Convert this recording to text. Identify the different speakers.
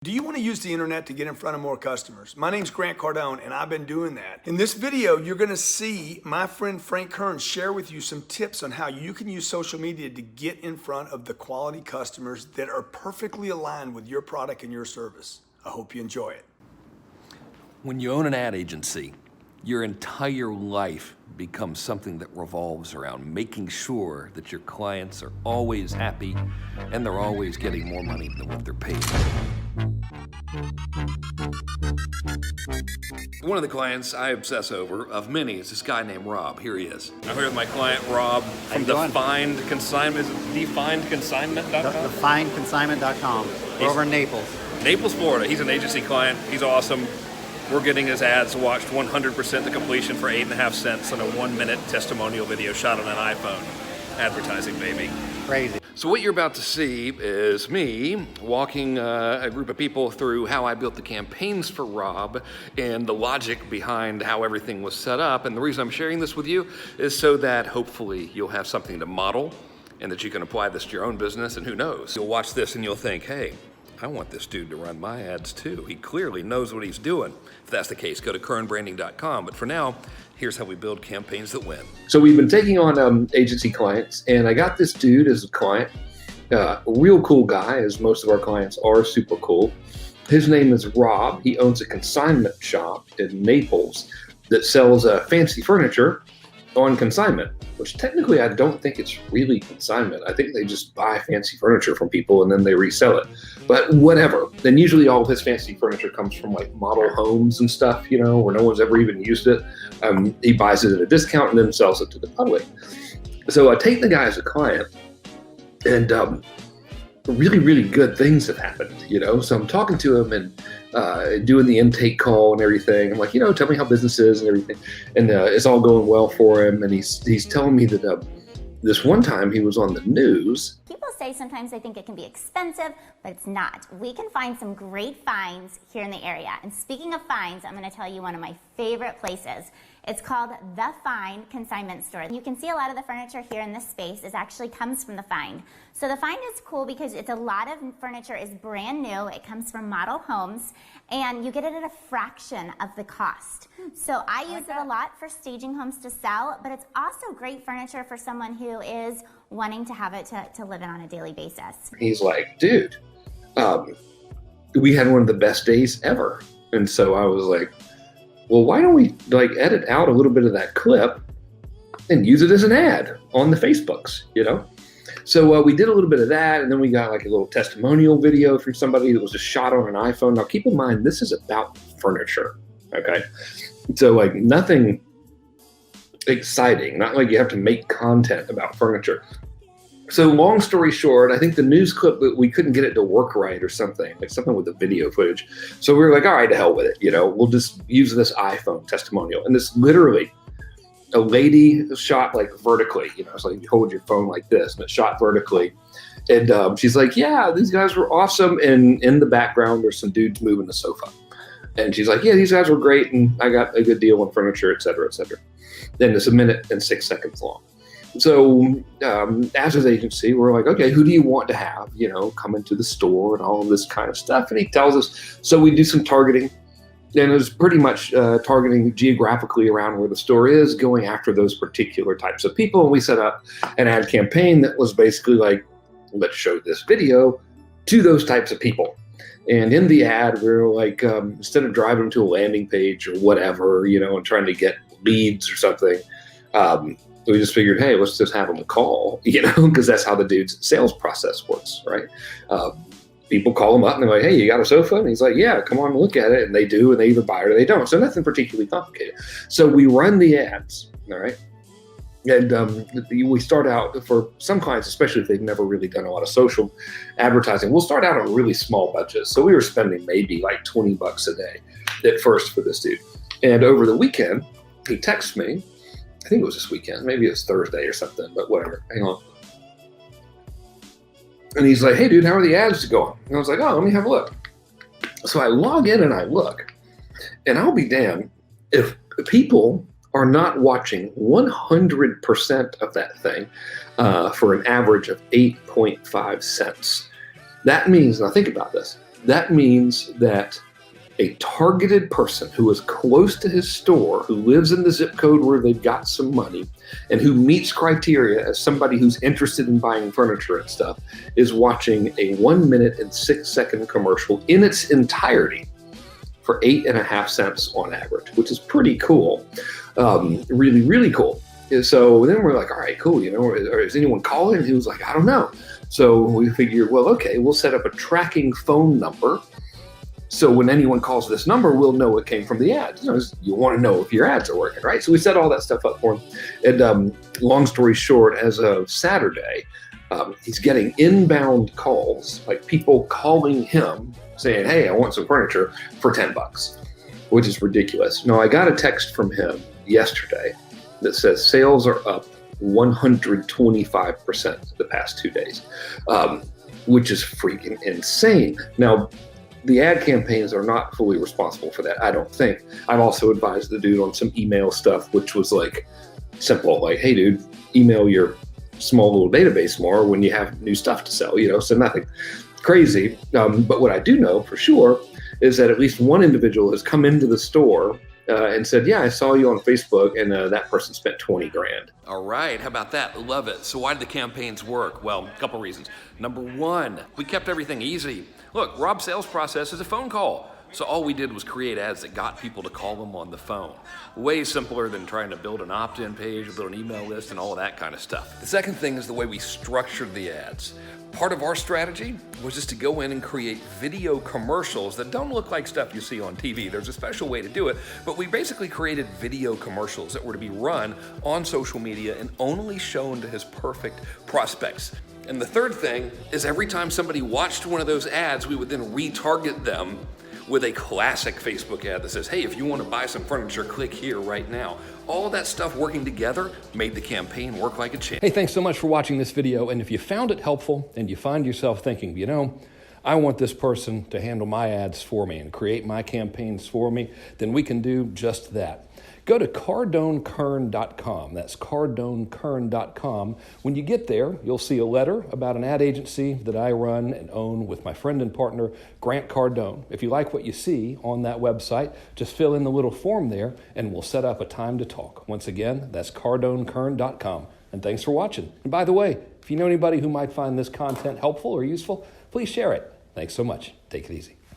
Speaker 1: Do you want to use the internet to get in front of more customers? My name's Grant Cardone, and I've been doing that. In this video, you're going to see my friend Frank Kearns share with you some tips on how you can use social media to get in front of the quality customers that are perfectly aligned with your product and your service. I hope you enjoy it.
Speaker 2: When you own an ad agency, your entire life becomes something that revolves around making sure that your clients are always happy and they're always getting more money than what they're paid. One of the clients I obsess over, of many, is this guy named Rob. Here he is. I'm here with my client, Rob, from Defined Consignment. Is it definedconsignment.com?
Speaker 3: Definedconsignment.com. We're over in Naples.
Speaker 2: Naples, Florida. He's an agency client. He's awesome. We're getting his ads watched 100% to completion for 8.5 cents on a 1-minute testimonial video shot on an iPhone. Advertising, baby.
Speaker 3: Crazy.
Speaker 2: So what you're about to see is me walking a group of people through how I built the campaigns for Rob and the logic behind how everything was set up. And the reason I'm sharing this with you is so that hopefully you'll have something to model and that you can apply this to your own business. And who knows, you'll watch this and you'll think, hey, I want this dude to run my ads too. He clearly knows what he's doing. If that's the case, go to kernbranding.com. But for now, here's how we build campaigns that win.
Speaker 4: So we've been taking on agency clients, and I got this dude as a client, a real cool guy, as most of our clients are super cool. His name is Rob. He owns a consignment shop in Naples that sells fancy furniture on consignment, which technically I don't think it's really consignment. I think they just buy fancy furniture from people and then they resell it. But whatever. Then usually all of his fancy furniture comes from like model homes and stuff, you know, where no one's ever even used it. He buys it at a discount and then sells it to the public. So I take the guy as a client, and really, really good things have happened, you know? So I'm talking to him and doing the intake call and everything. I'm like, you know, tell me how business is and everything. And it's all going well for him. And he's telling me that this one time he was on the news.
Speaker 5: People say sometimes they think it can be expensive, but it's not. We can find some great finds here in the area. And speaking of finds, I'm going to tell you one of my favorite places. It's called The Find Consignment Store. You can see a lot of the furniture here in this space actually comes from The Find. So The Find is cool because it's a lot of furniture is brand new. It comes from model homes, and you get it at a fraction of the cost. So I use it a lot for staging homes to sell, but it's also great furniture for someone who is wanting to have it to live in on a daily basis.
Speaker 4: He's like, dude, we had one of the best days ever. And so I was like, well, why don't we like edit out a little bit of that clip and use it as an ad on the Facebooks, you know? So we did a little bit of that, and then we got like a little testimonial video from somebody that was just shot on an iPhone. Now keep in mind, this is about furniture, okay? So like nothing exciting, not like you have to make content about furniture. So long story short, I think the news clip, we couldn't get it to work right or something, like something with the video footage. So we were like, all right, to hell with it. You know, we'll just use this iPhone testimonial. And this literally, a lady shot like vertically, you know, it's like you hold your phone like this and it shot vertically. And she's like, yeah, these guys were awesome. And in the background, there's some dudes moving the sofa. And she's like, yeah, these guys were great. And I got a good deal on furniture, et cetera, et cetera. Then it's 1 minute and 6 seconds long. So as his agency, we're like, okay, who do you want to have, you know, come into the store and all of this kind of stuff? And he tells us, so we do some targeting, and it was pretty much targeting geographically around where the store is, going after those particular types of people. And we set up an ad campaign that was basically like, let's show this video to those types of people. And in the ad, we were like, instead of driving them to a landing page or whatever, you know, and trying to get leads or something, we just figured, hey, let's just have them call, you know, because that's how the dude's sales process works, right? People call him up and they're like, hey, you got a sofa? And he's like, yeah, come on and look at it. And they do, and they either buy it or they don't. So nothing particularly complicated. So we run the ads, all right? And we start out, for some clients, especially if they've never really done a lot of social advertising, we'll start out on really small budgets. So we were spending maybe like $20 a day at first for this dude. And over the weekend, he texts me. I think it was this weekend, maybe it was Thursday or something, but whatever, hang on. And he's like, hey dude, how are the ads going? And I was like, oh, let me have a look. So I log in and I look, and I'll be damned if people are not watching 100% of that thing for an average of 8.5 cents. That means, now think about this, That means that a targeted person who is close to his store, who lives in the zip code where they've got some money, and who meets criteria as somebody who's interested in buying furniture and stuff, is watching a 1 minute and 6 second commercial in its entirety for 8.5 cents on average, which is pretty cool. Really, really cool. So then we're like, all right, cool. Is anyone calling? And he was like, I don't know. So we figured, well, okay, we'll set up a tracking phone number. So when anyone calls this number, we'll know it came from the ads. You want to know if your ads are working, right? So we set all that stuff up for him. And long story short, as of Saturday, he's getting inbound calls, like people calling him saying, hey, I want some furniture for $10, which is ridiculous. Now, I got a text from him yesterday that says sales are up 125% the past 2 days, which is freaking insane. Now, the ad campaigns are not fully responsible for that, I don't think. I've also advised the dude on some email stuff, which was like simple, like, hey, dude, email your small little database more when you have new stuff to sell, so nothing crazy. But what I do know for sure is that at least one individual has come into the store and said, yeah, I saw you on Facebook, and that person spent 20 grand.
Speaker 2: All right, how about that? Love it. So why did the campaigns work? Well, a couple reasons. Number one, we kept everything easy. Look, Rob's sales process is a phone call. So all we did was create ads that got people to call them on the phone. Way simpler than trying to build an opt-in page, or build an email list, and all of that kind of stuff. The second thing is the way we structured the ads. Part of our strategy was just to go in and create video commercials that don't look like stuff you see on TV. There's a special way to do it, but we basically created video commercials that were to be run on social media and only shown to his perfect prospects. And the third thing is every time somebody watched one of those ads, we would then retarget them with a classic Facebook ad that says, hey, if you want to buy some furniture, click here right now. All of that stuff working together made the campaign work like a champ. Hey, thanks so much for watching this video. And if you found it helpful and you find yourself thinking, I want this person to handle my ads for me and create my campaigns for me, then we can do just that. Go to CardoneKern.com. That's CardoneKern.com. When you get there, you'll see a letter about an ad agency that I run and own with my friend and partner, Grant Cardone. If you like what you see on that website, just fill in the little form there and we'll set up a time to talk. Once again, that's CardoneKern.com. And thanks for watching. And by the way, if you know anybody who might find this content helpful or useful, please share it. Thanks so much. Take it easy.